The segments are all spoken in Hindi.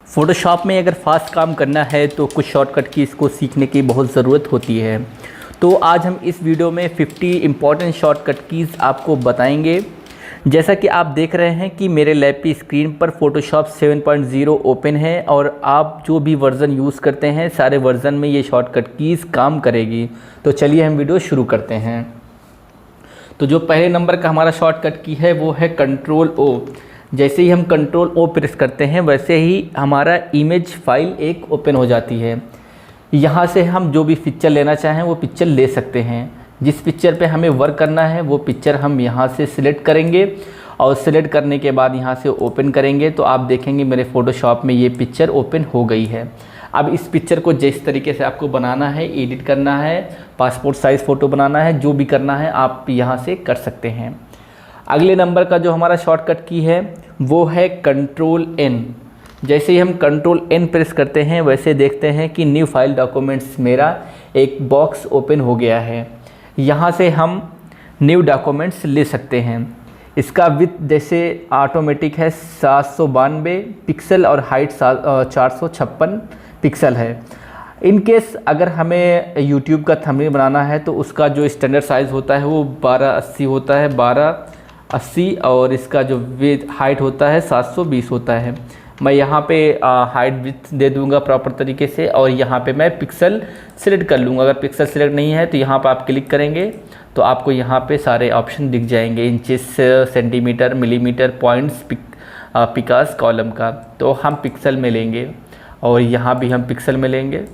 फ़ोटोशॉप में अगर फास्ट काम करना है तो कुछ शॉर्टकट कीज़ को सीखने की बहुत ज़रूरत होती है। तो आज हम इस वीडियो में 50 इम्पॉर्टेंट शॉर्टकट कीज़ आपको बताएंगे। जैसा कि आप देख रहे हैं कि मेरे लैप की स्क्रीन पर फ़ोटोशॉप 7.0 ओपन है और आप जो भी वर्ज़न यूज़ करते हैं सारे वर्ज़न में ये शॉर्टकट कीज़ काम करेगी। तो चलिए हम वीडियो शुरू करते हैं। तो जो पहले नंबर का हमारा शॉर्टकट की है वो है कंट्रोल ओ। जैसे ही हम कंट्रोल ओ प्रेस करते हैं वैसे ही हमारा इमेज फाइल एक ओपन हो जाती है। यहाँ से हम जो भी पिक्चर लेना चाहें वो पिक्चर ले सकते हैं। जिस पिक्चर पे हमें वर्क करना है वो पिक्चर हम यहाँ से सिलेक्ट करेंगे और सिलेक्ट करने के बाद यहाँ से ओपन करेंगे तो आप देखेंगे मेरे फ़ोटोशॉप में ये पिक्चर ओपन हो गई है। अब इस पिक्चर को जिस तरीके से आपको बनाना है, एडिट करना है, पासपोर्ट साइज़ फ़ोटो बनाना है, जो भी करना है आप यहाँ से कर सकते हैं। अगले नंबर का जो हमारा शॉर्टकट की है वो है कंट्रोल एन। जैसे ही हम कंट्रोल एन प्रेस करते हैं वैसे देखते हैं कि न्यू फाइल डॉक्यूमेंट्स मेरा एक बॉक्स ओपन हो गया है। यहाँ से हम न्यू डॉक्यूमेंट्स ले सकते हैं। इसका विड्थ जैसे ऑटोमेटिक है 792 पिक्सल और हाइट 456 पिक्सल है। इन केस अगर हमें YouTube का थंबनेल बनाना है तो उसका जो स्टैंडर्ड साइज़ होता है वो 1280 होता है, 1280, और इसका जो हाइट होता है 720 होता है। मैं यहाँ पे हाइट विड्थ दे दूँगा प्रॉपर तरीके से और यहाँ पे मैं पिक्सल सिलेक्ट कर लूँगा। अगर पिक्सल सिलेक्ट नहीं है तो यहाँ पर आप क्लिक करेंगे तो आपको यहाँ पे सारे ऑप्शन दिख जाएंगे, इंचेस, सेंटीमीटर, मिलीमीटर, पॉइंट्स, पिकास, कॉलम का। तो हम पिक्सल में लेंगे और यहाँ भी हम पिक्सल में लेंगे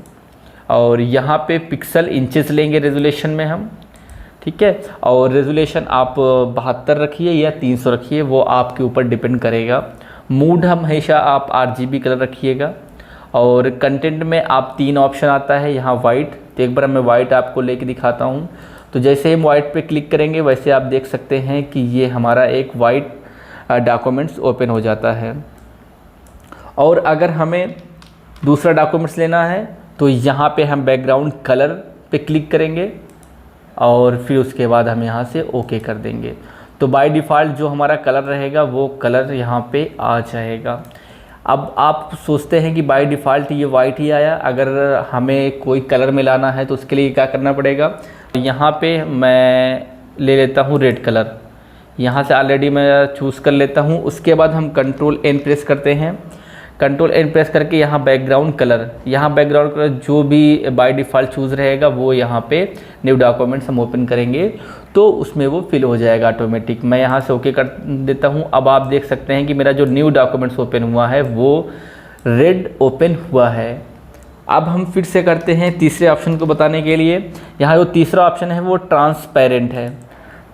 और यहाँ पे पिक्सल इंचेस लेंगे रेजोल्यूशन में हम, ठीक है। और रेजोल्यूशन आप 72 रखिए या 300 रखिए, वो आपके ऊपर डिपेंड करेगा। मूड हमेशा आप RGB कलर रखिएगा। और कंटेंट में आप 3 ऑप्शन आता है यहाँ वाइट। तो एक बार मैं वाइट आपको लेके दिखाता हूँ। तो जैसे हम वाइट पे क्लिक करेंगे वैसे आप देख सकते हैं कि ये हमारा एक वाइट डॉक्यूमेंट्स ओपन हो जाता है। और अगर हमें दूसरा डॉक्यूमेंट्स लेना है तो यहाँ पे हम बैकग्राउंड कलर पे क्लिक करेंगे और फिर उसके बाद हम यहाँ से ओके कर देंगे। तो बाय डिफ़ॉल्ट जो हमारा कलर रहेगा वो कलर यहाँ पे आ जाएगा। अब आप सोचते हैं कि बाय डिफ़ॉल्ट ये वाइट ही आया, अगर हमें कोई कलर मिलाना है तो उसके लिए क्या करना पड़ेगा। यहाँ पे मैं ले लेता हूँ रेड कलर, यहाँ से ऑलरेडी मैं चूज़ कर लेता हूँ। उसके बाद हम कंट्रोल एन प्रेस करते हैं। कंट्रोल एन प्रेस करके यहाँ बैकग्राउंड कलर जो भी बाय डिफ़ॉल्ट चूज़ रहेगा वो यहाँ पे न्यू डॉक्यूमेंट्स हम ओपन करेंगे तो उसमें वो फिल हो जाएगा ऑटोमेटिक। मैं यहाँ से ओके कर देता हूँ। अब आप देख सकते हैं कि मेरा जो न्यू डॉक्यूमेंट्स ओपन हुआ है वो रेड ओपन हुआ है। अब हम फिर से करते हैं तीसरे ऑप्शन को बताने के लिए। यहाँ जो तीसरा ऑप्शन है वो ट्रांसपेरेंट है।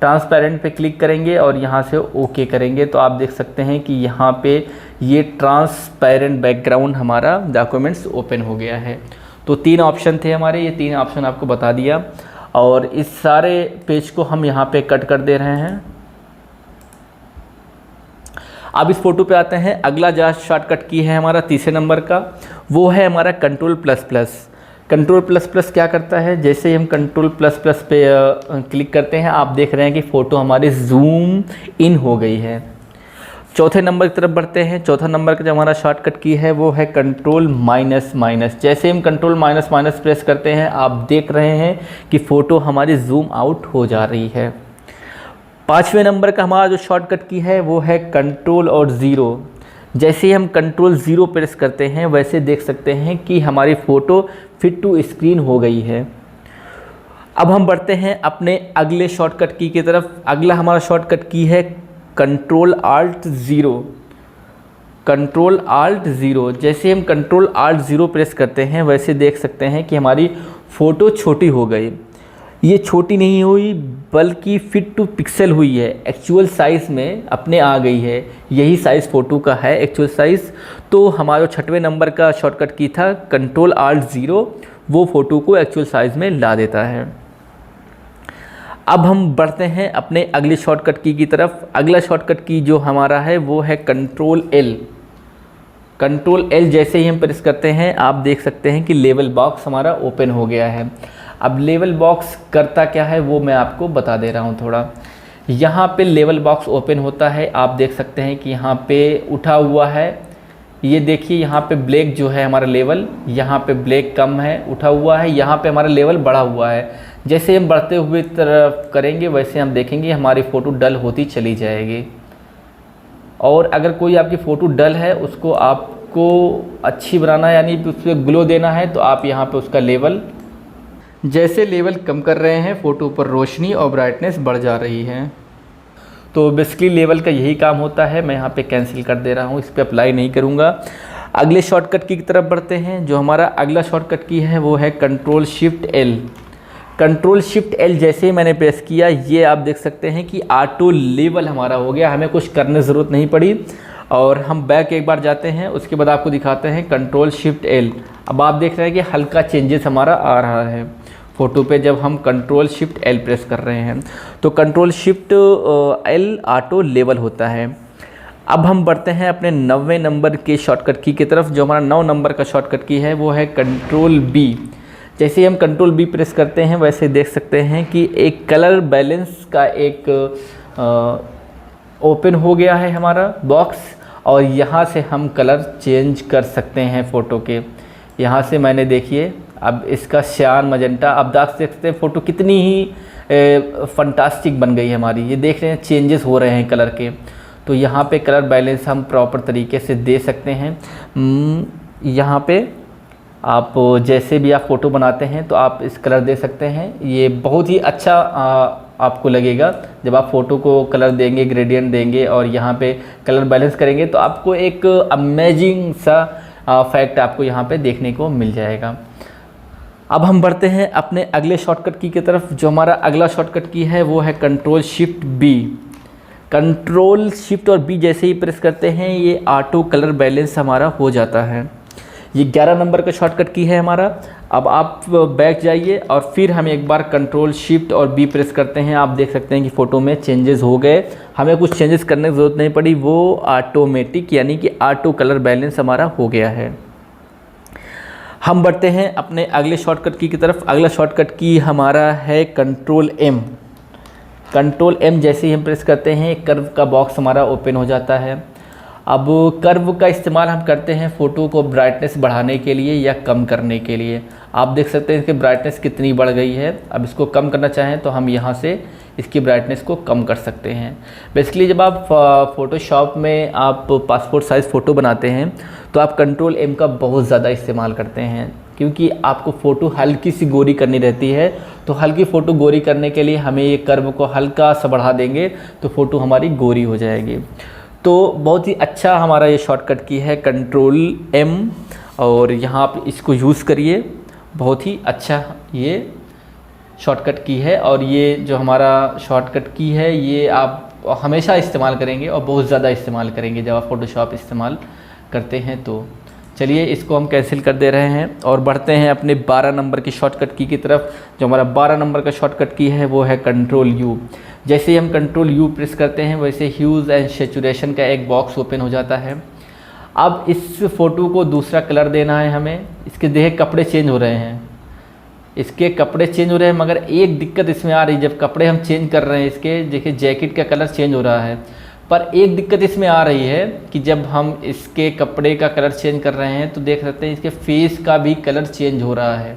ट्रांसपेरेंट पे क्लिक करेंगे और यहाँ से ओके करेंगे तो आप देख सकते हैं कि यहाँ पे ये ट्रांसपेरेंट बैकग्राउंड हमारा डॉक्यूमेंट्स ओपन हो गया है। तो 3 ऑप्शन थे हमारे, ये 3 ऑप्शन आपको बता दिया। और इस सारे पेज को हम यहाँ पे कट कर दे रहे हैं। अब इस फोटो पे आते हैं। अगला जो शॉर्टकट की है हमारा तीसरे नंबर का वो है हमारा control plus plus. Control plus plus क्या करता है, जैसे ही हम कंट्रोल प्लस प्लस पे क्लिक करते हैं आप देख रहे हैं कि फ़ोटो हमारी जूम इन हो गई है। चौथे नंबर की तरफ बढ़ते हैं। चौथा नंबर का जो हमारा शॉर्टकट की है वो है कंट्रोल माइनस माइनस। जैसे हम कंट्रोल माइनस माइनस प्रेस करते हैं आप देख रहे हैं कि फ़ोटो हमारी जूम आउट हो जा रही है। पाँचवें नंबर का हमारा जो शॉर्टकट की है वो है कंट्रोल और ज़ीरो। जैसे ही हम कंट्रोल ज़ीरो प्रेस करते हैं वैसे देख सकते हैं कि हमारी फ़ोटो फिट टू स्क्रीन हो गई है। अब हम बढ़ते हैं अपने अगले शॉर्टकट की तरफ। अगला हमारा शॉर्टकट की है control alt zero. Control alt zero. जैसे हम कंट्रोल आल्ट ज़ीरो प्रेस करते हैं वैसे देख सकते हैं कि हमारी फ़ोटो छोटी हो गई। ये छोटी नहीं हुई बल्कि फिट टू पिक्सल हुई है, एक्चुअल साइज़ में अपने आ गई है। यही साइज़ फ़ोटो का है, एक्चुअल साइज़। तो हमारा 6वें नंबर का शॉर्टकट की था कंट्रोल आल्ट ज़ीरो, वो फ़ोटो को एक्चुअल साइज़ में ला देता है। अब हम बढ़ते हैं अपने अगले शॉर्टकट की तरफ। अगला शॉर्टकट की जो हमारा है वो है कंट्रोल एल। कंट्रोल एल जैसे ही हम प्रेस करते हैं आप देख सकते हैं कि लेवल बॉक्स हमारा ओपन हो गया है। अब लेवल बॉक्स करता क्या है वो मैं आपको बता दे रहा हूँ थोड़ा। यहाँ पे लेवल बॉक्स ओपन होता है, आप देख सकते हैं कि यहाँ पे उठा हुआ है ये देखिए यहाँ पे ब्लैक जो है हमारा लेवल, यहाँ पे ब्लैक कम है, उठा हुआ है, यहाँ पे हमारा लेवल बढ़ा हुआ है। जैसे हम बढ़ते हुए तरफ करेंगे वैसे हम देखेंगे हमारी फ़ोटो डल होती चली जाएगी। और अगर कोई आपकी फ़ोटो डल है, उसको आपको अच्छी बनाना है, यानी उस पर ग्लो देना है, तो आप यहाँ पे उसका लेवल, जैसे लेवल कम कर रहे हैं फ़ोटो पर रोशनी और ब्राइटनेस बढ़ जा रही है। तो बेसिकली लेवल का यही काम होता है। मैं यहाँ पे कैंसिल कर दे रहा हूँ, इस पर अप्लाई नहीं करूँगा। अगले शॉर्टकट की तरफ बढ़ते हैं। जो हमारा अगला शॉर्टकट की है वो है control shift L. Control shift L जैसे ही मैंने प्रेस किया, ये आप देख सकते हैं कि ऑटो लेवल हमारा हो गया, हमें कुछ करने की ज़रूरत नहीं पड़ी। और हम बैक एक बार जाते हैं, उसके बाद आपको दिखाते हैं कंट्रोल शिफ्ट एल। अब आप देख रहे हैं कि हल्का चेंजेस हमारा आ रहा है फ़ोटो पे जब हम कंट्रोल शिफ्ट एल प्रेस कर रहे हैं। तो control shift L auto level होता है। अब हम बढ़ते हैं अपने 90 नंबर के शॉर्टकट की तरफ। जो हमारा 9 नंबर का शॉर्टकट की है वो है कंट्रोल बी। जैसे ही हम कंट्रोल बी प्रेस करते हैं वैसे देख सकते हैं कि एक कलर बैलेंस का एक ओपन हो गया है हमारा बॉक्स, और यहाँ से हम कलर चेंज कर सकते हैं फ़ोटो के। यहाँ से मैंने देखिए अब इसका श्यान मजेंटा, अब देख सकते हैं फ़ोटो कितनी ही फंटास्टिक बन गई है हमारी। ये देख रहे हैं चेंजेस हो रहे हैं कलर के। तो यहाँ पे कलर बैलेंस हम प्रॉपर तरीके से दे सकते हैं। यहाँ पे आप जैसे भी आप फ़ोटो बनाते हैं तो आप इस कलर दे सकते हैं। ये बहुत ही अच्छा आपको लगेगा जब आप फ़ोटो को कलर देंगे, ग्रेडियंट देंगे और यहाँ पे कलर बैलेंस करेंगे, तो आपको एक अमेजिंग सा फैक्ट आपको यहाँ पे देखने को मिल जाएगा। अब हम बढ़ते हैं अपने अगले शॉर्टकट की तरफ। जो हमारा अगला शॉर्टकट की है वो है control shift B. Control shift और बी जैसे ही प्रेस करते हैं ये ऑटो कलर बैलेंस हमारा हो जाता है। ये 11 नंबर का शॉर्टकट की है हमारा। अब आप बैक जाइए और फिर हम एक बार कंट्रोल शिफ्ट और बी प्रेस करते हैं। आप देख सकते हैं कि फ़ोटो में चेंजेस हो गए, हमें कुछ चेंजेस करने की ज़रूरत नहीं पड़ी, वो ऑटोमेटिक यानी कि ऑटो कलर बैलेंस हमारा हो गया है। हम बढ़ते हैं अपने अगले शॉर्टकट की तरफ। अगला शॉर्टकट की हमारा है कंट्रोल एम। कंट्रोल एम जैसे ही हम प्रेस करते हैं कर्व का बॉक्स हमारा ओपन हो जाता है। अब कर्व का इस्तेमाल हम करते हैं फ़ोटो को ब्राइटनेस बढ़ाने के लिए या कम करने के लिए। आप देख सकते हैं इसकी ब्राइटनेस कितनी बढ़ गई है। अब इसको कम करना चाहें तो हम यहाँ से इसकी ब्राइटनेस को कम कर सकते हैं। बेसिकली जब आप फ़ोटोशॉप में आप पासपोर्ट साइज़ फ़ोटो बनाते हैं तो आप कंट्रोल एम का बहुत ज़्यादा इस्तेमाल करते हैं, क्योंकि आपको फ़ोटो हल्की सी गोरी करनी रहती है। तो हल्की फ़ोटो गोरी करने के लिए हमें ये कर्व को हल्का सा बढ़ा देंगे तो फ़ोटो हमारी गोरी हो जाएगी। तो बहुत ही अच्छा हमारा ये शॉर्टकट की है कंट्रोल एम, और यहाँ आप इसको यूज़ करिए। बहुत ही अच्छा ये शॉर्टकट की है, और ये जो हमारा शॉर्टकट की है ये आप हमेशा इस्तेमाल करेंगे और बहुत ज़्यादा इस्तेमाल करेंगे जब आप फ़ोटोशॉप इस्तेमाल करते हैं। तो चलिए इसको हम कैंसिल कर दे रहे हैं और बढ़ते हैं अपने 12 नंबर की शॉर्टकट की तरफ। जो हमारा 12 नंबर का शॉर्टकट की है वो है कंट्रोल यू। जैसे ही हम कंट्रोल यू प्रेस करते हैं वैसे ह्यूज़ एंड सैचुरेशन का एक बॉक्स ओपन हो जाता है। अब इस फ़ोटो को दूसरा कलर देना है हमें। इसके देख कपड़े चेंज हो रहे हैं, इसके कपड़े चेंज हो रहे हैं, मगर एक दिक्कत इसमें आ रही है। जब कपड़े हम चेंज कर रहे हैं इसके, देखिए जैकेट का कलर चेंज हो रहा है, पर एक दिक्कत इसमें आ रही है कि जब हम इसके कपड़े का कलर चेंज कर रहे हैं तो देख सकते हैं इसके फेस का भी कलर चेंज हो रहा है,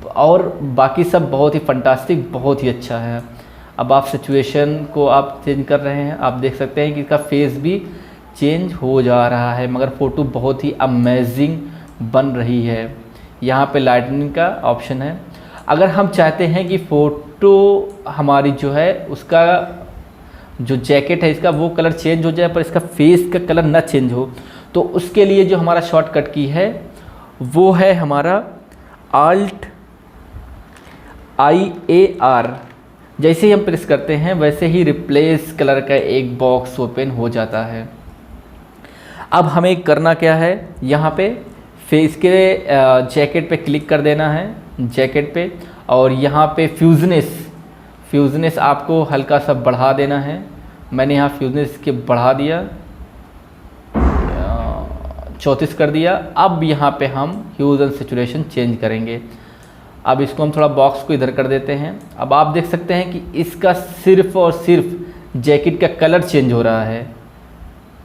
और बाकी सब बहुत ही फंटास्टिक, बहुत ही अच्छा है। अब आप सिचुएशन को आप चेंज कर रहे हैं, आप देख सकते हैं कि इसका फेस भी चेंज हो जा रहा है, मगर फ़ोटो बहुत ही अमेजिंग बन रही है। यहाँ पे लाइटनिंग का ऑप्शन है। अगर हम चाहते हैं कि फ़ोटो हमारी जो है उसका जो जैकेट है इसका वो कलर चेंज हो जाए पर इसका फेस का कलर ना चेंज हो, तो उसके लिए जो हमारा शॉर्टकट की है वो है हमारा Alt IAR। जैसे ही हम प्रेस करते हैं वैसे ही रिप्लेस कलर का एक बॉक्स ओपन हो जाता है। अब हमें करना क्या है, यहाँ पे फेस के जैकेट पे क्लिक कर देना है, जैकेट पे, और यहाँ पे फ्यूजनेस आपको हल्का सा बढ़ा देना है। मैंने यहाँ फ्यूजनेस के बढ़ा दिया, 34 कर दिया। अब यहाँ पे हम ह्यूज एंड सैचुरेशन चेंज करेंगे। अब इसको हम थोड़ा बॉक्स को इधर कर देते हैं। अब आप देख सकते हैं कि इसका सिर्फ और सिर्फ जैकेट का कलर चेंज हो रहा है,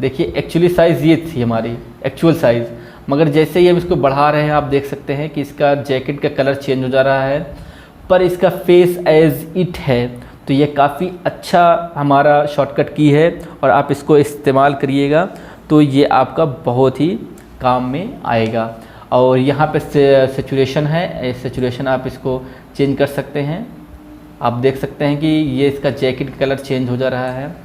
देखिए एक्चुअली साइज़ ये थी हमारी एक्चुअल साइज़, मगर जैसे ही हम इसको बढ़ा रहे हैं आप देख सकते हैं कि इसका जैकेट का कलर चेंज हो जा रहा है, पर इसका फेस एज इट है। तो ये काफ़ी अच्छा हमारा शॉर्टकट की है और आप इसको इस्तेमाल करिएगा तो ये आपका बहुत ही काम में आएगा। और यहाँ पे सेचुरेशन है, सेचुरेशन आप इसको चेंज कर सकते हैं। आप देख सकते हैं कि ये इसका जैकेट का कलर चेंज हो जा रहा है।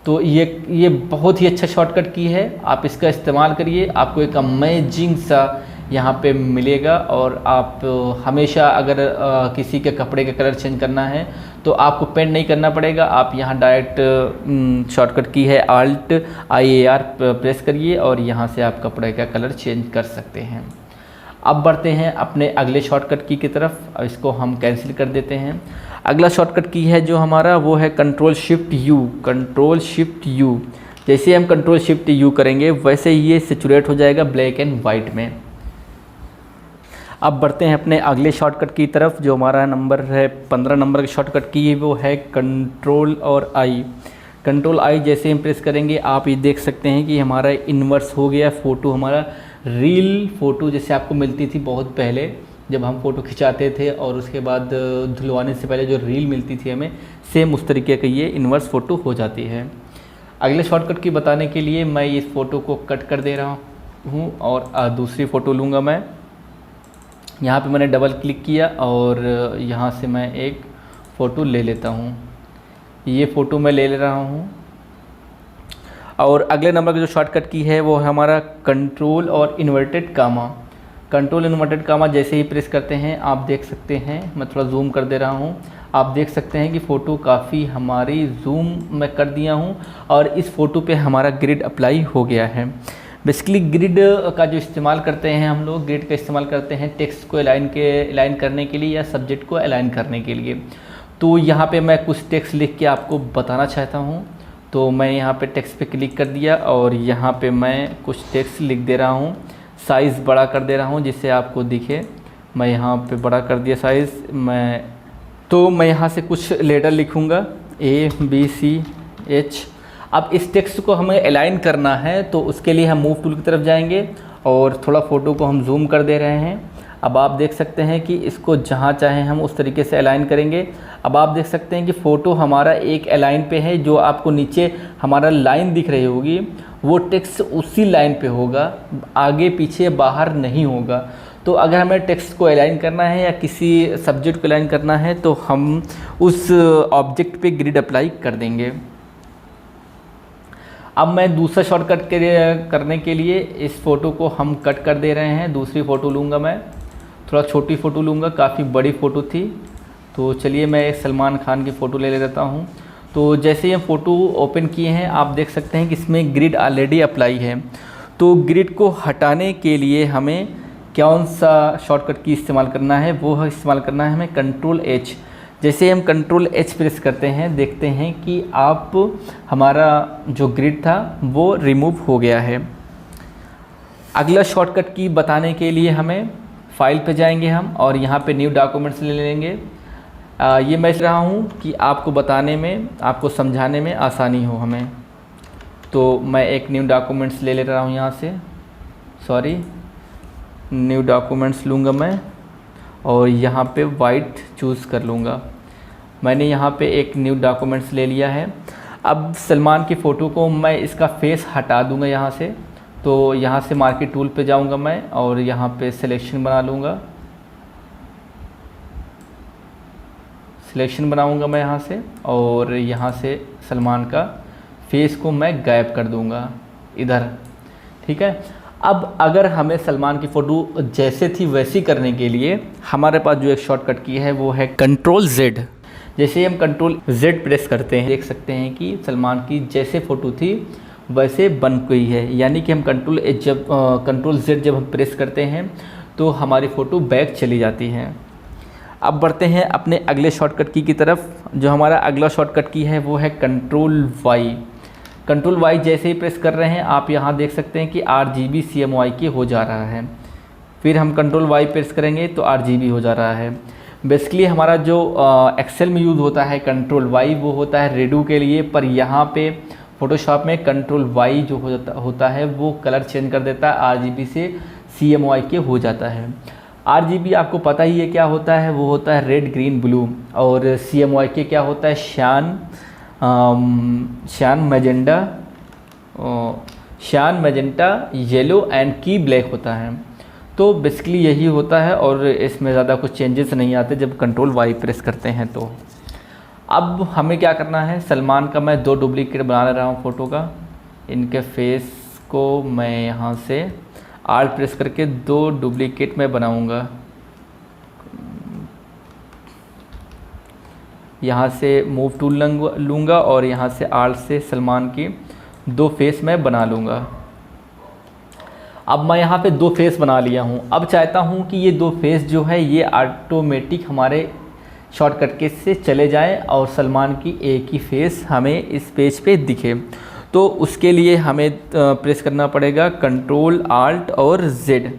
तो ये बहुत ही अच्छा शॉर्टकट की है, आप इसका इस्तेमाल करिए, आपको एक अमेजिंग सा यहाँ पे मिलेगा। और आप हमेशा अगर किसी के कपड़े का कलर चेंज करना है तो आपको पेंट नहीं करना पड़ेगा, आप यहाँ डायरेक्ट शॉर्टकट की है Alt IAR प्रेस करिए और यहाँ से आप कपड़े का कलर चेंज कर सकते हैं। अब बढ़ते हैं अपने अगले शॉर्टकट की तरफ, इसको हम कैंसिल कर देते हैं। अगला शॉर्टकट की है जो हमारा वो है control shift you. Control shift you, जैसे हम कंट्रोल शिफ्ट यू करेंगे वैसे ही ये सेचुरेट हो जाएगा ब्लैक एंड वाइट में। अब बढ़ते हैं अपने अगले शॉर्टकट की तरफ जो हमारा नंबर है 15 नंबर का शॉर्टकट की है वो है कंट्रोल और आई। कंट्रोल आई जैसे हम प्रेस करेंगे आप ये देख सकते हैं कि हमारा इन्वर्स हो गया फ़ोटो, हमारा रील फ़ोटो जैसे आपको मिलती थी बहुत पहले जब हम फ़ोटो खिंचाते थे और उसके बाद धुलवाने से पहले जो रील मिलती थी हमें, सेम उस तरीके का ये इन्वर्स फ़ोटो हो जाती है। अगले शॉर्टकट की बताने के लिए मैं इस फ़ोटो को कट कर दे रहा हूँ और दूसरी फ़ोटो लूँगा मैं। यहाँ पे मैंने डबल क्लिक किया और यहाँ से मैं एक फ़ोटो ले लेता हूँ, ये फ़ोटो मैं ले रहा हूँ। और अगले नंबर का जो शॉर्टकट की है वो है हमारा कंट्रोल और inverted comma. Control inverted comma जैसे ही प्रेस करते हैं आप देख सकते हैं, मैं थोड़ा जूम कर दे रहा हूँ, आप देख सकते हैं कि फ़ोटो काफ़ी हमारी जूम मैं कर दिया हूँ और इस फ़ोटो पे हमारा ग्रिड अप्लाई हो गया है। बेसिकली ग्रिड का जो इस्तेमाल करते हैं हम लोग, ग्रिड का इस्तेमाल करते हैं टेक्स्ट को अलाइन करने के लिए या सब्जेक्ट को अलाइन करने के लिए। तो यहाँ पे मैं कुछ टेक्स्ट लिख के आपको बताना चाहता हूँ, तो मैं यहाँ पे टेक्स्ट पे क्लिक कर दिया और यहाँ पे मैं कुछ टेक्स्ट लिख दे रहा हूँ, साइज़ बड़ा कर दे रहा हूँ जिससे आपको दिखे। मैं यहाँ पे बड़ा कर दिया साइज़, मैं यहाँ से कुछ लेटर लिखूँगा ABCH। अब इस टेक्स्ट को हमें अलाइन करना है तो उसके लिए हम मूव टूल की तरफ जाएंगे और थोड़ा फ़ोटो को हम जूम कर दे रहे हैं। अब आप देख सकते हैं कि इसको जहाँ चाहें हम उस तरीके से अलाइन करेंगे। अब आप देख सकते हैं कि फ़ोटो हमारा एक अलाइन पे है, जो आपको नीचे हमारा लाइन दिख रही होगी वो टेक्स्ट उसी लाइन पे होगा, आगे पीछे बाहर नहीं होगा। तो अगर हमें टेक्स्ट को अलाइन करना है या किसी सब्जेक्ट को अलाइन करना है तो हम उस ऑब्जेक्ट पे ग्रिड अप्लाई कर देंगे। अब मैं दूसरा शॉर्टकट करने के लिए इस फ़ोटो को हम कट कर दे रहे हैं, दूसरी फ़ोटो लूँगा मैं, थोड़ा छोटी फ़ोटो लूँगा, काफ़ी बड़ी फ़ोटो थी। तो चलिए मैं एक सलमान खान की फ़ोटो ले लेता हूँ। तो जैसे ही हम फ़ोटो ओपन किए हैं आप देख सकते हैं कि इसमें ग्रिड ऑलरेडी अप्लाई है। तो ग्रिड को हटाने के लिए हमें कौन सा शॉर्टकट की इस्तेमाल करना है, वो इस्तेमाल करना है हमें कंट्रोल H। जैसे हम कंट्रोल H प्रेस करते हैं देखते हैं कि आप हमारा जो ग्रिड था वो रिमूव हो गया है। अगला शॉर्टकट की बताने के लिए हमें फाइल पे जाएंगे हम और यहाँ पे न्यू डॉक्यूमेंट्स ले लेंगे। ये मैं रहा हूँ कि आपको बताने में, आपको समझाने में आसानी हो हमें। तो मैं एक न्यू डॉक्यूमेंट्स ले रहा हूँ यहाँ से, न्यू डॉक्यूमेंट्स लूँगा मैं और यहाँ पे वाइट चूज़ कर लूँगा। मैंने यहाँ पे एक न्यू डॉक्यूमेंट्स ले लिया है। अब सलमान की फ़ोटो को मैं इसका फेस हटा दूँगा यहाँ से। तो यहाँ से मार्केट टूल पे जाऊँगा मैं और यहाँ पे सिलेक्शन बना लूँगा, सिलेक्शन बनाऊँगा मैं यहाँ से और यहाँ से सलमान का फेस को मैं गायब कर दूँगा इधर, ठीक है। अब अगर हमें सलमान की फ़ोटो जैसे थी वैसी करने के लिए हमारे पास जो एक शॉर्टकट की है वो है कंट्रोल Z। जैसे हम कंट्रोल Z प्रेस करते हैं देख सकते हैं कि सलमान की जैसे फ़ोटो थी वैसे बन गई है। यानी कि हम कंट्रोल Z जब हम प्रेस करते हैं तो हमारी फ़ोटो बैक चली जाती है। अब बढ़ते हैं अपने अगले शॉर्टकट की तरफ। जो हमारा अगला शॉर्टकट की है वो है कंट्रोल Y। कंट्रोल Y जैसे ही प्रेस कर रहे हैं आप यहाँ देख सकते हैं कि RGB CMYK हो जा रहा है। फिर हम कंट्रोल Y प्रेस करेंगे तो RGB हो जा रहा है। बेसिकली हमारा जो एक्सेल में यूज़ होता है कंट्रोल Y वो होता है रेडो के लिए, पर यहाँ पे फ़ोटोशॉप में कंट्रोल वाई जो होता है वो कलर चेंज कर देता है, RGB से CMYK हो जाता है। RGB आपको पता ही है क्या होता है, वो होता है रेड ग्रीन ब्लू, और CMYK क्या होता है, शान मैजेंटा येलो एंड की ब्लैक होता है। तो बेसिकली यही होता है और इसमें ज़्यादा कुछ चेंजेस नहीं आते जब कंट्रोल वाई प्रेस करते हैं। तो अब हमें क्या करना है, सलमान का मैं 2 डुप्लीकेट बना रहा हूँ फ़ोटो का। इनके फेस को मैं यहाँ से आल्ट प्रेस करके 2 डुप्लीकेट मैं बनाऊँगा। यहाँ से मूव टूल लूँगा और यहाँ से आल्ट से सलमान की 2 फेस मैं बना लूँगा। अब मैं यहाँ पे 2 फेस बना लिया हूँ। अब चाहता हूँ कि ये 2 फेस जो है ये ऑटोमेटिक हमारे शॉर्टकट की से चले जाएं और सलमान की एक ही फेस हमें इस पेज पे दिखे। तो उसके लिए हमें प्रेस करना पड़ेगा कंट्रोल आल्ट और Z।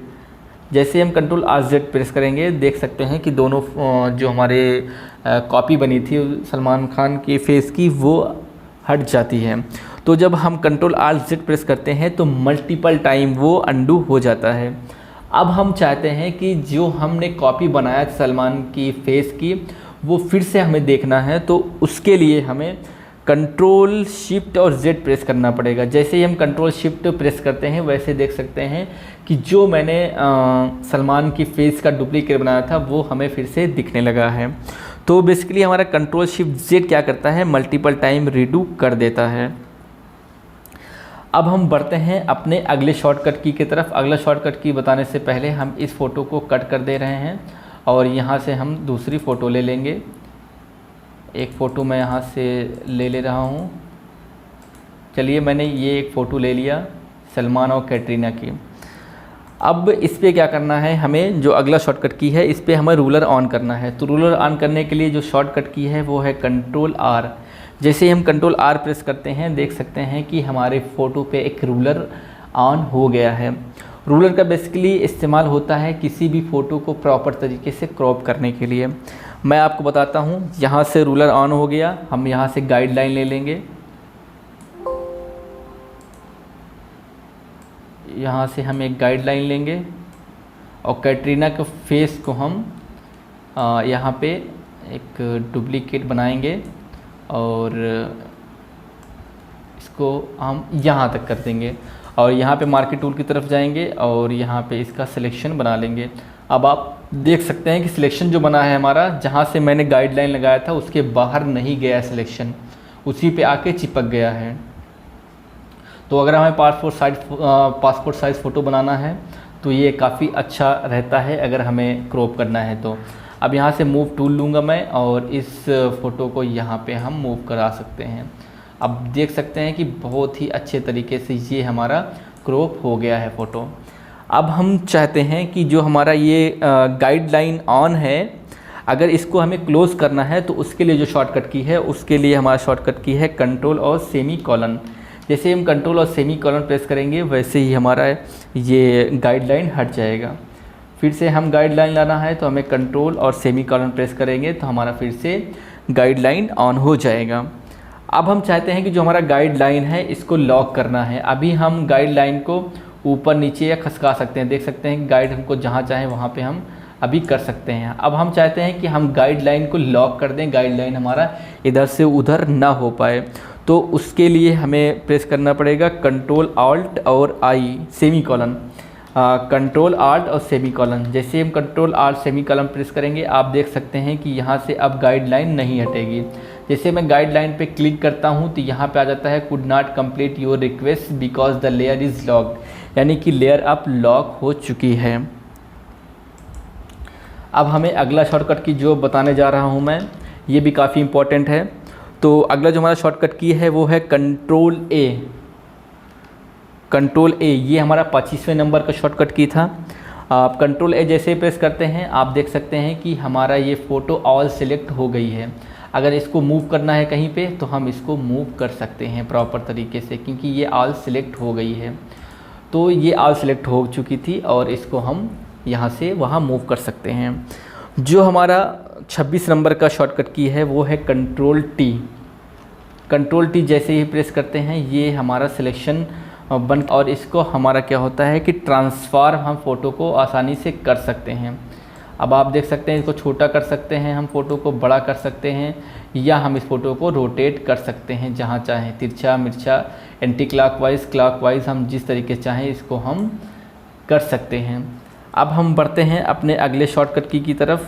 जैसे हम कंट्रोल आल्ट Z प्रेस करेंगे देख सकते हैं कि दोनों जो हमारे कॉपी बनी थी सलमान खान की फेस की वो हट जाती है। तो जब हम कंट्रोल आल्ट Z प्रेस करते हैं तो मल्टीपल टाइम वो अंडू हो जाता है। अब हम चाहते हैं कि जो हमने कॉपी बनाया सलमान की फेस की वो फिर से हमें देखना है, तो उसके लिए हमें कंट्रोल शिफ्ट और Z प्रेस करना पड़ेगा। जैसे ही हम कंट्रोल शिफ्ट प्रेस करते हैं वैसे देख सकते हैं कि जो मैंने सलमान की फेस का डुप्लीकेट बनाया था वो हमें फिर से दिखने लगा है। तो बेसिकली हमारा कंट्रोल शिफ्ट Z क्या करता है, मल्टीपल टाइम रीडू कर देता है। अब हम बढ़ते हैं अपने अगले शॉर्टकट की तरफ। अगला शॉर्टकट की बताने से पहले हम इस फ़ोटो को कट कर दे रहे हैं और यहाँ से हम दूसरी फ़ोटो ले लेंगे। एक फ़ोटो मैं यहाँ से ले रहा हूँ। चलिए मैंने ये एक फ़ोटो ले लिया सलमान और कैटरीना की। अब इस पर क्या करना है, हमें जो अगला शॉर्टकट की है इस पर हमें रूलर ऑन करना है। तो रूलर ऑन करने के लिए जो शॉर्टकट की है वो है कंट्रोल R। जैसे ही हम कंट्रोल R प्रेस करते हैं देख सकते हैं कि हमारे फ़ोटो पे एक रूलर ऑन हो गया है। रूलर का बेसिकली इस्तेमाल होता है किसी भी फ़ोटो को प्रॉपर तरीके से क्रॉप करने के लिए। मैं आपको बताता हूँ। यहाँ से रूलर ऑन हो गया, हम यहाँ से गाइडलाइन ले लेंगे। यहाँ से हम एक गाइडलाइन लेंगे और कैटरीना के फेस को हम यहाँ पे एक डुप्लीकेट बनाएंगे और इसको हम यहाँ तक कर देंगे और यहाँ पे मार्केट टूल की तरफ जाएंगे और यहाँ पे इसका सिलेक्शन बना लेंगे। अब आप देख सकते हैं कि सिलेक्शन जो बना है हमारा, जहाँ से मैंने गाइडलाइन लगाया था उसके बाहर नहीं गया सिलेक्शन, उसी पे आके चिपक गया है। तो अगर हमें पासपोर्ट साइज़ फ़ोटो बनाना है तो ये काफ़ी अच्छा रहता है अगर हमें क्रॉप करना है तो। अब यहाँ से मूव टूल लूँगा मैं और इस फ़ोटो को यहाँ पे हम मूव करा सकते हैं। अब देख सकते हैं कि बहुत ही अच्छे तरीके से ये हमारा क्रॉप हो गया है फ़ोटो। अब हम चाहते हैं कि जो हमारा ये गाइडलाइन ऑन है, अगर इसको हमें क्लोज़ करना है तो उसके लिए जो शॉर्टकट की है उसके लिए हमारा शॉर्टकट की है कंट्रोल और सेमी कॉलन। जैसे हम कंट्रोल और सेमी कॉलन प्रेस करेंगे वैसे ही हमारा ये गाइडलाइन हट जाएगा। फिर से हम गाइडलाइन लाना है तो हमें कंट्रोल और सेमी कॉलन प्रेस करेंगे तो हमारा फिर से गाइडलाइन ऑन हो जाएगा। अब हम चाहते हैं कि जो हमारा गाइडलाइन है इसको लॉक करना है। अभी हम गाइडलाइन को ऊपर नीचे या खसका सकते हैं। देख सकते हैं गाइड हमको जहाँ चाहें वहाँ पे हम अभी कर सकते हैं। अब हम चाहते हैं कि हम गाइडलाइन को लॉक कर दें, गाइडलाइन हमारा इधर से उधर ना हो पाए। तो उसके लिए हमें प्रेस करना पड़ेगा कंट्रोल आल्ट और आई सेमी कॉलन। कंट्रोल आल्ट और सेमी कॉलन। जैसे हम control alt semi colon press करेंगे आप देख सकते हैं कि यहाँ से अब गाइडलाइन नहीं हटेगी। जैसे मैं गाइडलाइन पे क्लिक करता हूँ तो यहाँ पे आ जाता है could not complete your request because the layer is locked, यानी कि लेयर अब लॉक हो चुकी है। अब हमें अगला शॉर्टकट की जो बताने जा रहा हूँ मैं, ये भी काफ़ी इम्पोर्टेंट है। तो अगला जो हमारा शॉर्टकट की है वो है कंट्रोल ए। कंट्रोल ए ये हमारा 25वें नंबर का शॉर्टकट की था। आप कंट्रोल ए जैसे ही प्रेस करते हैं आप देख सकते हैं कि हमारा ये फ़ोटो ऑल सिलेक्ट हो गई है। अगर इसको मूव करना है कहीं पे तो हम इसको मूव कर सकते हैं प्रॉपर तरीके से, क्योंकि ये ऑल सिलेक्ट हो गई है। तो ये ऑल सिलेक्ट हो चुकी थी और इसको हम यहाँ से वहाँ मूव कर सकते हैं। जो हमारा 26 नंबर का शॉर्टकट की है वो है कंट्रोल टी। कंट्रोल टी जैसे ही प्रेस करते हैं ये हमारा सिलेक्शन बन, और इसको हमारा क्या होता है कि ट्रांसफर हम फ़ोटो को आसानी से कर सकते हैं। अब आप देख सकते हैं इसको छोटा कर सकते हैं, हम फ़ोटो को बड़ा कर सकते हैं, या हम इस फ़ोटो को रोटेट कर सकते हैं जहाँ चाहें, तिरछा मिर्चा, एंटी क्लॉकवाइज, क्लॉकवाइज, हम जिस तरीके चाहें इसको हम कर सकते हैं। अब हम बढ़ते हैं अपने अगले शॉर्टकट की तरफ।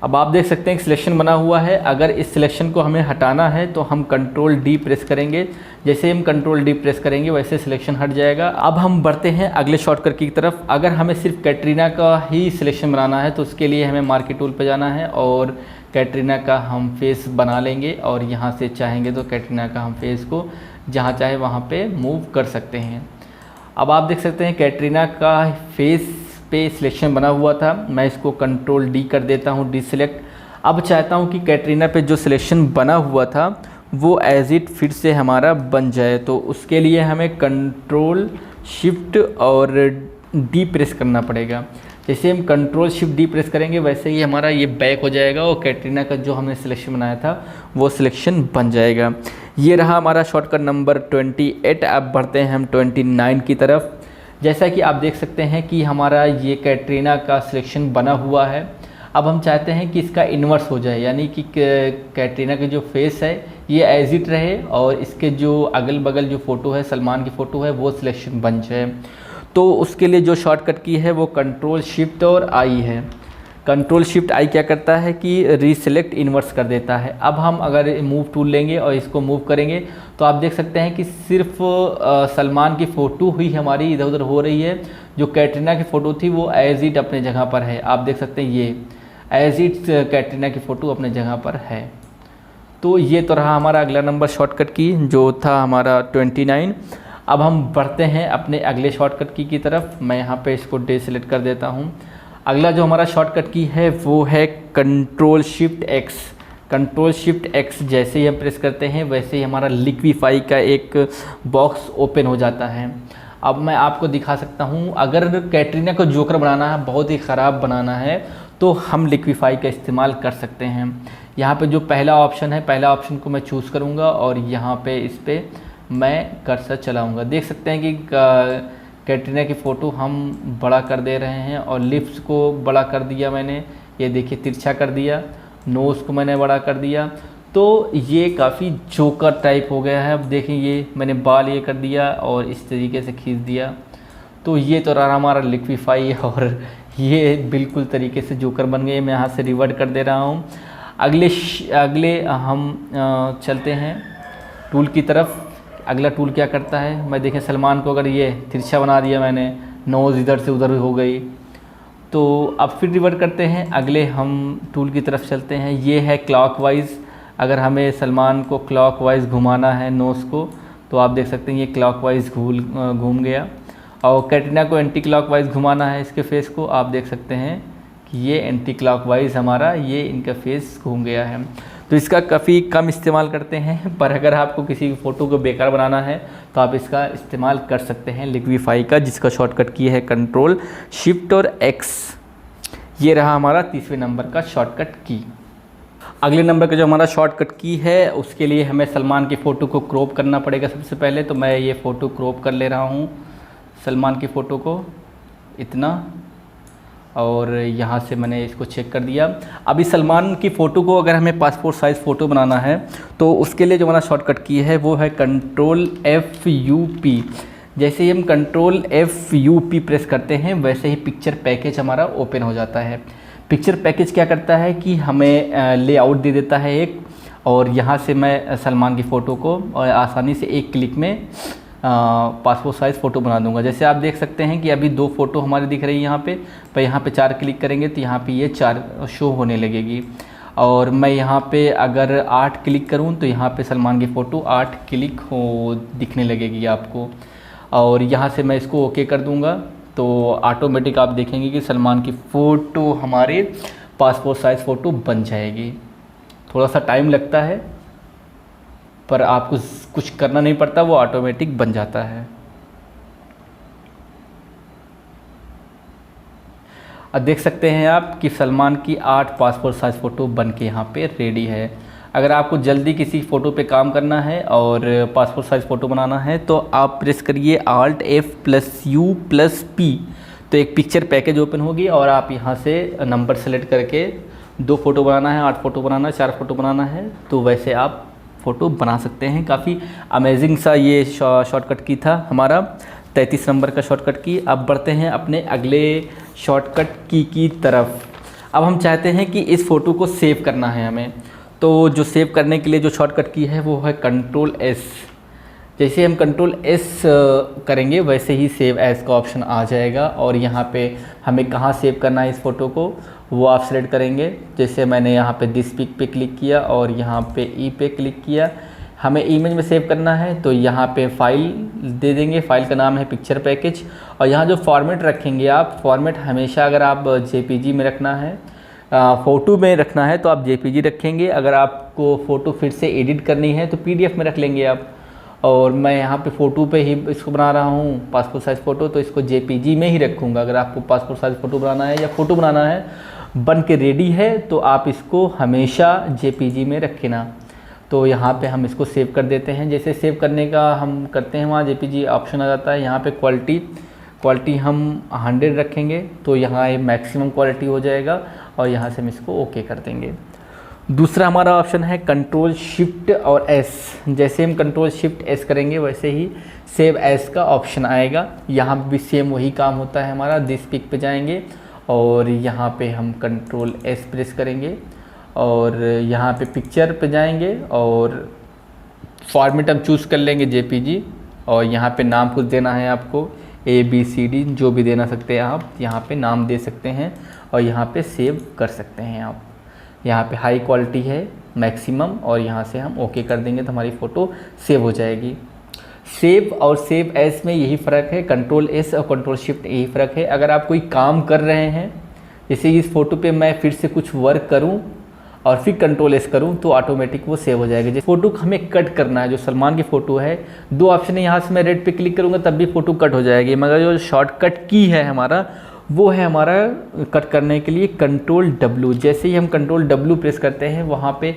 अब आप देख सकते हैं एक सिलेक्शन बना हुआ है, अगर इस सिलेक्शन को हमें हटाना है तो हम कंट्रोल डी प्रेस करेंगे। जैसे हम कंट्रोल डी प्रेस करेंगे वैसे सिलेक्शन हट जाएगा। अब हम बढ़ते हैं अगले शॉर्टकट की तरफ। अगर हमें सिर्फ कैटरीना का ही सिलेक्शन बनाना है तो उसके लिए हमें मार्की टूल पर जाना है और कैटरीना का हम फेस बना लेंगे, और यहाँ से चाहेंगे तो कैटरीना का हम फेस को जहाँ चाहे वहाँ पर मूव कर सकते हैं। अब आप देख सकते हैं कैटरीना का फेस पे सिलेक्शन बना हुआ था, मैं इसको कंट्रोल डी कर देता हूँ, डी सिलेक्ट। अब चाहता हूँ कि कैटरीना पे जो सिलेक्शन बना हुआ था वो एज इट फिर से हमारा बन जाए, तो उसके लिए हमें कंट्रोल शिफ्ट और डी प्रेस करना पड़ेगा। जैसे हम कंट्रोल शिफ्ट डी प्रेस करेंगे वैसे ही हमारा ये बैक हो जाएगा और कैटरीना का जो हमने सिलेक्शन बनाया था वो सिलेक्शन बन जाएगा। ये रहा हमारा शॉर्टकट नंबर 28। अब बढ़ते हैं हम 29 की तरफ। जैसा कि आप देख सकते हैं कि हमारा ये कैटरीना का सिलेक्शन बना हुआ है। अब हम चाहते हैं कि इसका इन्वर्स हो जाए, यानी कि कैटरीना का जो फेस है ये एज इट रहे और इसके जो अगल बगल जो फ़ोटो है, सलमान की फ़ोटो है, वो सिलेक्शन बन जाए। तो उसके लिए जो शॉर्टकट की है वो कंट्रोल शिफ्ट और आई है। कंट्रोल शिफ्ट आई क्या करता है कि रीसेलेक्ट इन्वर्स कर देता है। अब हम अगर मूव टूल लेंगे और इसको मूव करेंगे तो आप देख सकते हैं कि सिर्फ सलमान की फ़ोटो ही हमारी इधर उधर हो रही है, जो कैटरीना की फ़ोटो थी वो एज इट अपने जगह पर है। आप देख सकते हैं ये एज इट कैटरीना की फ़ोटो अपने जगह पर है। तो ये तो रहा हमारा अगला नंबर शॉर्टकट की, जो था हमारा 29। अब हम बढ़ते हैं अपने अगले शॉर्टकट की तरफ। मैं यहाँ पे इसको डिसेलेक्ट कर देता हूँ। अगला जो हमारा शॉर्टकट की है वो है control shift x. Control shift x जैसे ही हम प्रेस करते हैं वैसे ही हमारा लिक्विफाई का एक बॉक्स ओपन हो जाता है। अब मैं आपको दिखा सकता हूँ, अगर कैटरीना को जोकर बनाना है, बहुत ही ख़राब बनाना है, तो हम लिक्विफाई का इस्तेमाल कर सकते हैं। यहाँ पे जो पहला ऑप्शन है, पहला ऑप्शन को मैं चूज़ करूँगा और यहाँ पे इस पर मैं कर्सर चलाऊँगा। देख सकते हैं कि कैटरीना की फ़ोटो हम बड़ा कर दे रहे हैं और लिप्स को बड़ा कर दिया मैंने, ये देखिए तिरछा कर दिया, नोज़ को मैंने बड़ा कर दिया, तो ये काफ़ी जोकर टाइप हो गया है। अब देखें ये मैंने बाल ये कर दिया और इस तरीके से खींच दिया, तो ये तो रहा हमारा लिक्विफाई और ये बिल्कुल तरीके से जोकर बन गए। मैं यहाँ से रिवर्ट कर दे रहा हूँ। अगले हम चलते हैं टूल की तरफ। अगला टूल क्या करता है, मैं देखें सलमान को अगर ये तिरछा बना दिया मैंने, नोज़ इधर से उधर हो गई, तो अब फिर रिवर्ट करते हैं। अगले हम टूल की तरफ चलते हैं। ये है क्लॉकवाइज़। अगर हमें सलमान को क्लॉकवाइज़ घुमाना है नोज़ को, तो आप देख सकते हैं ये क्लॉकवाइज़ घूम गया। और कैटरीना को एंटी क्लॉकवाइज़ घुमाना है इसके फेस को, आप देख सकते हैं कि ये एंटी क्लॉकवाइज़ हमारा ये इनका फेस घूम गया है। तो इसका काफ़ी कम इस्तेमाल करते हैं, पर अगर आपको किसी फ़ोटो को बेकार बनाना है तो आप इसका इस्तेमाल कर सकते हैं लिक्विफाई का, जिसका शॉर्टकट की है कंट्रोल शिफ्ट और एक्स। ये रहा हमारा तीसरे नंबर का शॉर्टकट की। अगले नंबर का जो हमारा शॉर्टकट की है उसके लिए हमें सलमान की फ़ोटो को क्रॉप करना पड़ेगा। सबसे पहले तो मैं ये फ़ोटो क्रॉप कर ले रहा हूँ, सलमान की फ़ोटो को इतना, और यहाँ से मैंने इसको चेक कर दिया। अभी सलमान की फ़ोटो को अगर हमें पासपोर्ट साइज़ फ़ोटो बनाना है तो उसके लिए जो हमारा शॉर्टकट की है वो है कंट्रोल FUP। जैसे ही हम कंट्रोल FUP प्रेस करते हैं वैसे ही पिक्चर पैकेज हमारा ओपन हो जाता है। पिक्चर पैकेज क्या करता है कि हमें लेआउट दे देता है एक, और यहाँ से मैं सलमान की फ़ोटो को और आसानी से एक क्लिक में पासपोर्ट साइज़ फ़ोटो बना दूंगा। जैसे आप देख सकते हैं कि अभी 2 फ़ोटो हमारी दिख रही है यहाँ पे, पर यहाँ पे 4 क्लिक करेंगे तो यहाँ पे ये 4 शो होने लगेगी। और मैं यहाँ पे अगर 8 क्लिक करूँ तो यहाँ पे सलमान की फ़ोटो 8 क्लिक हो दिखने लगेगी आपको। और यहाँ से मैं इसको ओके कर दूँगा तो ऑटोमेटिक आप देखेंगे कि सलमान की फ़ोटो हमारे पासपोर्ट साइज़ फ़ोटो बन जाएगी। थोड़ा सा टाइम लगता है पर आपको कुछ करना नहीं पड़ता, वो ऑटोमेटिक बन जाता है। अब देख सकते हैं आप कि सलमान की 8 पासपोर्ट साइज़ फ़ोटो बन के यहाँ पे रेडी है। अगर आपको जल्दी किसी फ़ोटो पे काम करना है और पासपोर्ट साइज़ फ़ोटो बनाना है तो आप प्रेस करिए Alt+F+U+P, तो एक पिक्चर पैकेज ओपन होगी और आप यहाँ से नंबर सेलेक्ट करके 2 फ़ोटो बनाना है, 8 फ़ोटो बनाना है, 4 फ़ोटो बनाना है, तो वैसे आप फ़ोटो बना सकते हैं। काफ़ी अमेजिंग सा ये शॉर्टकट की था हमारा 33 नंबर का शॉर्टकट की। अब बढ़ते हैं अपने अगले शॉर्टकट की तरफ। अब हम चाहते हैं कि इस फ़ोटो को सेव करना है हमें, तो जो सेव करने के लिए जो शॉर्टकट की है वो है Ctrl+S। जैसे हम Ctrl+S करेंगे वैसे ही सेव एज़ का ऑप्शन आ जाएगा और यहाँ पे हमें कहाँ सेव करना है इस फ़ोटो को वो आप सेलेक्ट करेंगे। जैसे मैंने यहाँ पे दिस पिक पे क्लिक किया और यहाँ पे ई पे क्लिक किया। हमें इमेज में सेव करना है तो यहाँ पे फाइल दे देंगे, फाइल का नाम है पिक्चर पैकेज। और यहाँ जो फॉर्मेट रखेंगे आप, फॉर्मेट हमेशा अगर आप JPG में रखना है, फ़ोटो में रखना है तो आप JPG रखेंगे। अगर आपको फ़ोटो फिर से एडिट करनी है तो PDF में रख लेंगे आप। और मैं यहाँ पे फ़ोटो पे ही इसको बना रहा हूँ पासपोर्ट साइज़ फ़ोटो, तो इसको JPG में ही रखूँगा। अगर आपको पासपोर्ट साइज़ फ़ोटो बनाना है या फ़ोटो बनाना है बन के रेडी है तो आप इसको हमेशा JPG में रखना। तो यहाँ पे हम इसको सेव कर देते हैं। जैसे सेव करने का हम करते हैं वहाँ JPG ऑप्शन आ जाता है। यहाँ पे क्वालिटी हम 100 रखेंगे तो यहाँ ये मैक्सिमम क्वालिटी हो जाएगा और यहाँ से हम इसको ओके कर देंगे। दूसरा हमारा ऑप्शन है Ctrl+Shift+S। जैसे हम Ctrl+Shift+S करेंगे वैसे ही सेव एज़ का ऑप्शन आएगा। यहाँ भी सेम वही काम होता है हमारा। दिस पिक पे जाएंगे और यहाँ पे हम Ctrl+S प्रेस करेंगे और यहाँ पे पिक्चर पे जाएंगे और फॉर्मेट हम चूज़ कर लेंगे JPG। और यहाँ पे नाम कुछ देना है आपको ABCD, जो भी देना सकते हैं आप यहाँ पे नाम दे सकते हैं और यहाँ पे सेव कर सकते हैं आप। यहाँ पे हाई क्वालिटी है मैक्सिमम और यहाँ से हम ओके कर देंगे तो हमारी फ़ोटो सेव हो जाएगी। सेव और सेव एज़ में यही फ़र्क है, Ctrl+S और Ctrl+Shift यही फ़र्क है। अगर आप कोई काम कर रहे हैं, जैसे इस फ़ोटो पे मैं फिर से कुछ वर्क करूं और फिर Ctrl+S करूं तो ऑटोमेटिक वो सेव हो जाएगा। जैसे फ़ोटो हमें कट करना है, जो सलमान की फ़ोटो है, 2 ऑप्शन है, यहाँ से मैं रेड पे क्लिक करूँगा तब भी फ़ोटो कट हो जाएगी। मगर जो शॉर्टकट की है हमारा वो है हमारा कट करने के लिए Ctrl+W। जैसे ही हम Ctrl+W प्रेस करते हैं वहाँ पे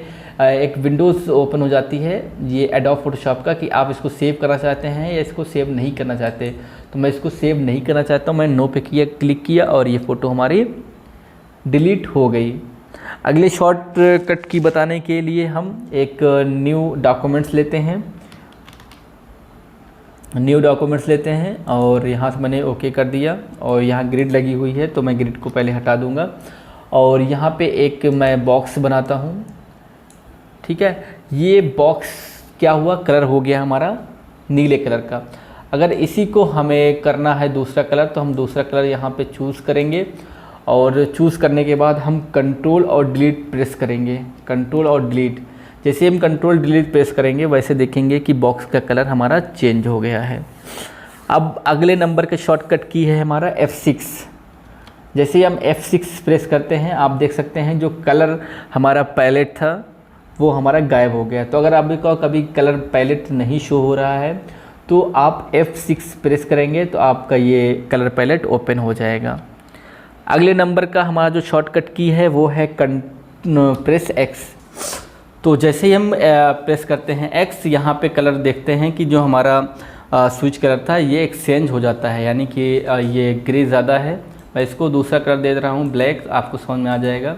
एक विंडोज़ ओपन हो जाती है ये एडोब फोटोशॉप का कि आप इसको सेव करना चाहते हैं या इसको सेव नहीं करना चाहते। तो मैं इसको सेव नहीं करना चाहता हूँ, मैं नो पे क्लिक किया और ये फ़ोटो हमारी डिलीट हो गई। अगले शॉर्टकट की बताने के लिए हम एक न्यू डॉक्यूमेंट्स लेते हैं और यहाँ से मैंने ओके कर दिया और यहाँ ग्रिड लगी हुई है तो मैं ग्रिड को पहले हटा दूँगा और यहाँ पे एक मैं बॉक्स बनाता हूँ। ठीक है, ये बॉक्स क्या हुआ, कलर हो गया हमारा नीले कलर का। अगर इसी को हमें करना है दूसरा कलर तो हम दूसरा कलर यहाँ पे चूज़ करेंगे और चूज़ करने के बाद हम कंट्रोल और डिलीट प्रेस करेंगे। कंट्रोल और डिलीट, जैसे हम कंट्रोल डिलीट प्रेस करेंगे वैसे देखेंगे कि बॉक्स का कलर हमारा चेंज हो गया है। अब अगले नंबर के शॉर्टकट की है हमारा F6। जैसे ही हम F6 प्रेस करते हैं आप देख सकते हैं जो कलर हमारा पैलेट था वो हमारा गायब हो गया। तो अगर आपको कभी कलर पैलेट नहीं शो हो रहा है तो आप F6 प्रेस करेंगे तो आपका ये कलर पैलेट ओपन हो जाएगा। अगले नंबर का हमारा जो शॉर्टकट की है वो है प्रेस X। तो जैसे ही हम प्रेस करते हैं X, यहाँ पे कलर देखते हैं कि जो हमारा स्विच कलर था ये एक्सचेंज हो जाता है, यानी कि ये ग्रे ज़्यादा है। मैं इसको दूसरा कलर दे रहा हूँ ब्लैक, आपको समझ में आ जाएगा।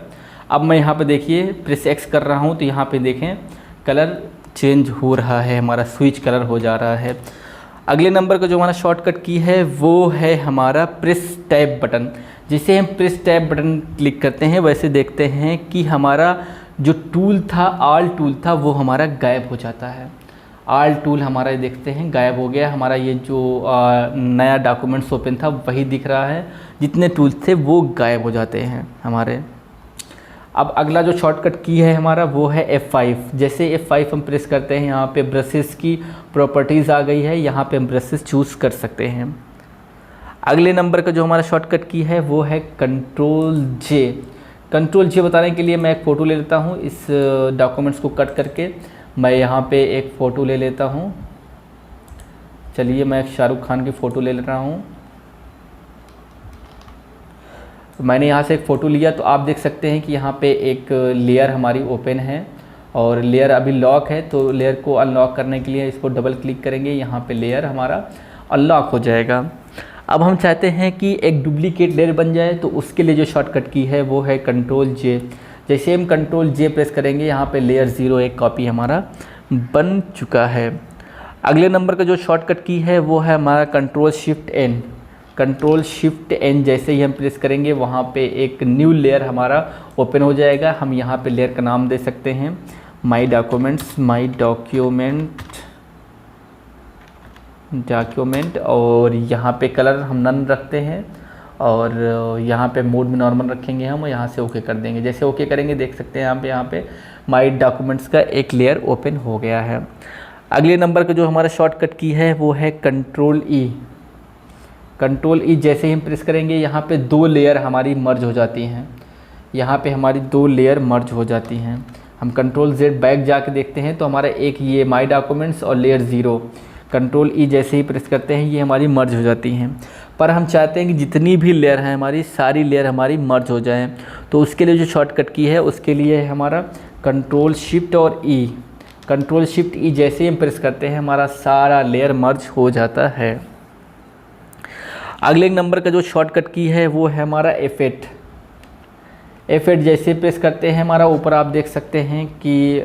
अब मैं यहाँ पे देखिए प्रेस X कर रहा हूँ तो यहाँ पे देखें कलर चेंज हो रहा है, हमारा स्विच कलर हो जा रहा है। अगले नंबर का जो हमारा शॉर्टकट की है वो है हमारा प्रेस टैब बटन। जैसे हम प्रेस टैब बटन क्लिक करते हैं वैसे देखते हैं कि हमारा जो टूल था, ऑल टूल था, वो हमारा गायब हो जाता है। ऑल टूल हमारा ये देखते हैं गायब हो गया। हमारा ये जो नया डॉक्यूमेंट्स ओपन था वही दिख रहा है, जितने टूल्स थे वो गायब हो जाते हैं हमारे। अब अगला जो शॉर्टकट की है हमारा वो है F5। जैसे F5 हम प्रेस करते हैं यहाँ पे ब्रशेस की प्रॉपर्टीज़ आ गई है, यहाँ पे हम ब्रशेस चूज़ कर सकते हैं। अगले नंबर का जो हमारा शॉर्टकट की है वो है Ctrl+J। Ctrl+J बताने के लिए मैं एक फ़ोटो ले लेता हूँ। इस डॉक्यूमेंट्स को कट करके मैं यहाँ पे एक फ़ोटो ले लेता हूँ। चलिए मैं शाहरुख खान की फ़ोटो ले रहा हूँ। मैंने यहाँ से एक फ़ोटो लिया तो आप देख सकते हैं कि यहाँ पे एक लेयर हमारी ओपन है और लेयर अभी लॉक है, तो लेयर को अनलॉक करने के लिए इसको डबल क्लिक करेंगे, यहाँ पे लेयर हमारा अनलॉक हो जाएगा। अब हम चाहते हैं कि एक डुप्लीकेट लेयर बन जाए, तो उसके लिए जो शॉर्टकट की है वो है कंट्रोल जे। जैसे हम कंट्रोल जे प्रेस करेंगे, यहाँ पे लेयर 0 एक कॉपी हमारा बन चुका है। अगले नंबर का जो शॉर्टकट की है वो है हमारा control shift N. Control shift N जैसे ही हम प्रेस करेंगे, वहाँ पे एक न्यू लेयर हमारा ओपन हो जाएगा। हम यहाँ पे लेयर का नाम दे सकते हैं माई डॉक्यूमेंट्स, माई डॉक्यूमेंट, और यहाँ पे कलर हम नन रखते हैं, और यहाँ पे मोड में नॉर्मल रखेंगे हम, और यहाँ से ओके कर देंगे। जैसे ओके करेंगे देख सकते हैं यहाँ पे माई डॉक्यूमेंट्स का एक लेयर ओपन हो गया है। अगले नंबर का जो हमारा शॉर्टकट की है वो है कंट्रोल ई। कंट्रोल ई जैसे ही हम प्रेस करेंगे, यहाँ पे 2 लेयर हमारी मर्ज हो जाती हैं। यहाँ पे हमारी 2 लेयर मर्ज हो जाती हैं। हम कंट्रोल जेड बैक जाके देखते हैं तो हमारा एक ये माई डॉक्यूमेंट्स और लेयर 0, कंट्रोल ई जैसे ही प्रेस करते हैं ये हमारी मर्ज हो जाती हैं। पर हम चाहते हैं कि जितनी भी लेयर हैं हमारी, सारी लेयर हमारी मर्ज हो जाएं, तो उसके लिए जो शॉर्टकट की है उसके लिए है हमारा कंट्रोल शिफ्ट और ई। कंट्रोल शिफ्ट ई जैसे ही हम प्रेस करते हैं हमारा सारा लेयर मर्ज हो जाता है। अगले नंबर का जो शॉर्टकट की है वो है हमारा F8। F8 जैसे प्रेस करते हैं हमारा ऊपर आप देख सकते हैं कि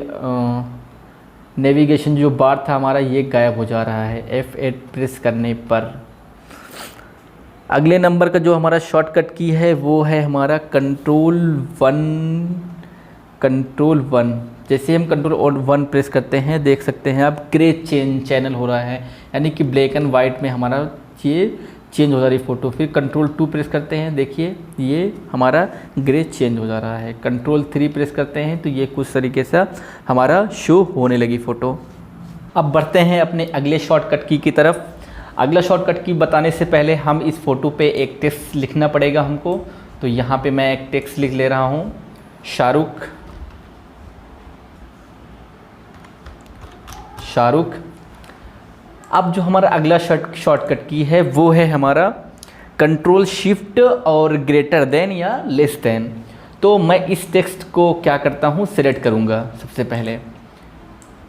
नेविगेशन जो बार था हमारा ये गायब हो जा रहा है F8 प्रेस करने पर। अगले नंबर का जो हमारा शॉर्टकट की है वो है हमारा कंट्रोल 1। जैसे हम कंट्रोल 1 प्रेस करते हैं देख सकते हैं आप ग्रे चैनल हो रहा है, यानी कि ब्लैक एंड वाइट में हमारा ये चेंज हो जा रही फ़ोटो। फिर कंट्रोल 2 प्रेस करते हैं, देखिए ये हमारा ग्रे चेंज हो जा रहा है। कंट्रोल 3 प्रेस करते हैं तो ये कुछ तरीके से हमारा शो होने लगी फ़ोटो। अब बढ़ते हैं अपने अगले शॉर्टकट की तरफ। अगला शॉर्टकट की बताने से पहले हम इस फ़ोटो पे एक टेक्स्ट लिखना पड़ेगा हमको, तो यहाँ पे मैं एक टेक्स्ट लिख ले रहा हूँ, शाहरुख। अब जो हमारा अगला शॉर्टकट की है वो है हमारा कंट्रोल शिफ्ट और ग्रेटर देन या लेस देन। तो मैं इस टेक्स्ट को क्या करता हूँ, सिलेक्ट करूँगा। सबसे पहले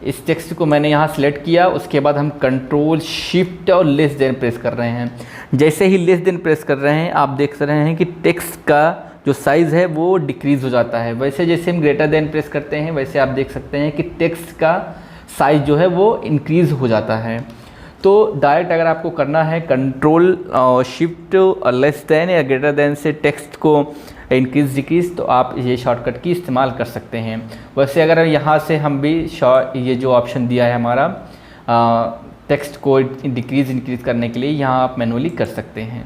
इस टेक्स्ट को मैंने यहाँ सिलेक्ट किया, उसके बाद हम कंट्रोल शिफ्ट और लेस देन प्रेस कर रहे हैं। जैसे ही लेस देन प्रेस कर रहे हैं आप देख रहे हैं कि टेक्स्ट का जो साइज़ है वो डिक्रीज़ हो जाता है। वैसे जैसे हम ग्रेटर देन प्रेस करते हैं वैसे आप देख सकते हैं कि टेक्स्ट का साइज़ जो है वो इंक्रीज़ हो जाता है। तो डायरेक्ट अगर आपको करना है कंट्रोल शिफ्ट लेस देन या ग्रेटर देन से टेक्स्ट को इंक्रीज़ डिक्रीज़, तो आप ये शॉर्टकट की इस्तेमाल कर सकते हैं। वैसे अगर यहाँ से हम भी ये जो ऑप्शन दिया है हमारा टेक्स्ट को डिक्रीज़ इंक्रीज़ करने के लिए, यहाँ आप मैनुअली कर सकते हैं।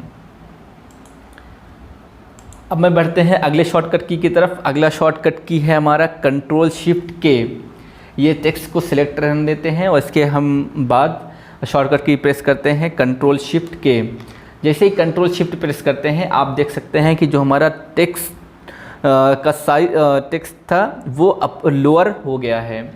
अब मैं बढ़ते हैं अगले शॉर्टकट की तरफ। अगला शॉर्टकट की है हमारा कंट्रोल शिफ्ट के। ये टेक्स्ट को सिलेक्ट रहने देते हैं और इसके हम बाद शॉर्टकट की प्रेस करते हैं कंट्रोल शिफ्ट के। जैसे ही कंट्रोल शिफ्ट प्रेस करते हैं आप देख सकते हैं कि जो हमारा टेक्स्ट का साइज टेक्स्ट था वो अब लोअर हो गया है।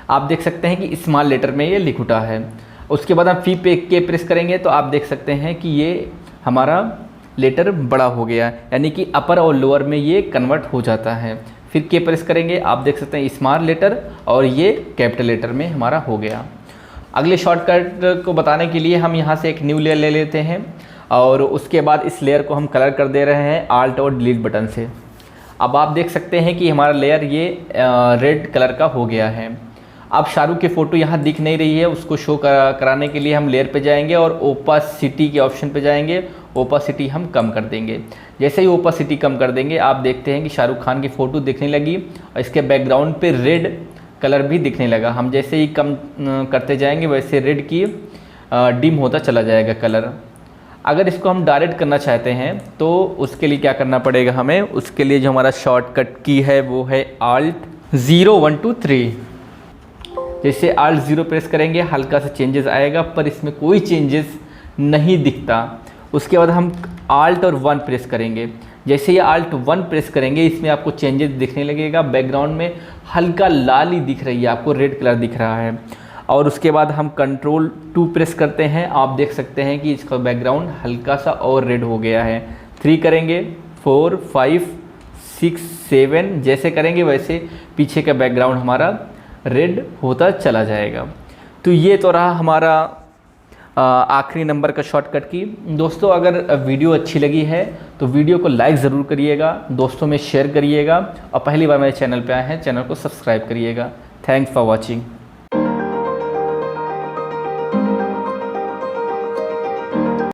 आप देख सकते हैं कि स्मॉल लेटर में ये लिख उठा है। उसके बाद हम फी पे के प्रेस करेंगे तो आप देख सकते हैं कि ये हमारा लेटर बड़ा हो गया, यानी कि अपर और लोअर में ये कन्वर्ट हो जाता है। फिर के प्रेस करेंगे आप देख सकते हैं स्मॉल लेटर और ये कैपिटल लेटर में हमारा हो गया। अगले शॉर्टकट को बताने के लिए हम यहाँ से एक न्यू लेयर ले लेते हैं और उसके बाद इस लेयर को हम कलर कर दे रहे हैं आल्ट और डिलीट बटन से। अब आप देख सकते हैं कि हमारा लेयर ये रेड कलर का हो गया है। अब शाहरुख की फ़ोटो यहाँ दिख नहीं रही है, उसको शो कराने के लिए हम लेयर पे जाएंगे और ओपासिटी के ऑप्शन पे जाएंगे। ओपासिटी हम कम कर देंगे। जैसे ही ओपासिटी कम कर देंगे आप देखते हैं कि शाहरुख खान की फ़ोटो दिखने लगी और इसके बैकग्राउंड पे रेड कलर भी दिखने लगा। हम जैसे ही कम करते जाएंगे वैसे रेड की डिम होता चला जाएगा कलर। अगर इसको हम डायरेक्ट करना चाहते हैं तो उसके लिए क्या करना पड़ेगा हमें, उसके लिए जो हमारा शॉर्टकट की है वो है Alt 0 1 2 3। जैसे Alt 0 प्रेस करेंगे हल्का सा चेंजेस आएगा, पर इसमें कोई चेंजेस नहीं दिखता। उसके बाद हम Alt और 1 प्रेस करेंगे। जैसे ही Alt 1 प्रेस करेंगे इसमें आपको चेंजेस दिखने लगेगा। बैकग्राउंड में हल्का लाल ही दिख रही है, आपको रेड कलर दिख रहा है। और उसके बाद हम कंट्रोल 2 प्रेस करते हैं, आप देख सकते हैं कि इसका बैकग्राउंड हल्का सा और रेड हो गया है। 3 करेंगे, 4 5 6 7 जैसे करेंगे वैसे पीछे का बैकग्राउंड हमारा रेड होता चला जाएगा। तो ये तो रहा हमारा आखिरी नंबर का शॉर्टकट की। दोस्तों अगर वीडियो अच्छी लगी है तो वीडियो को लाइक ज़रूर करिएगा, दोस्तों में शेयर करिएगा और पहली बार मेरे चैनल पे आए हैं चैनल को सब्सक्राइब करिएगा। Thanks for watching.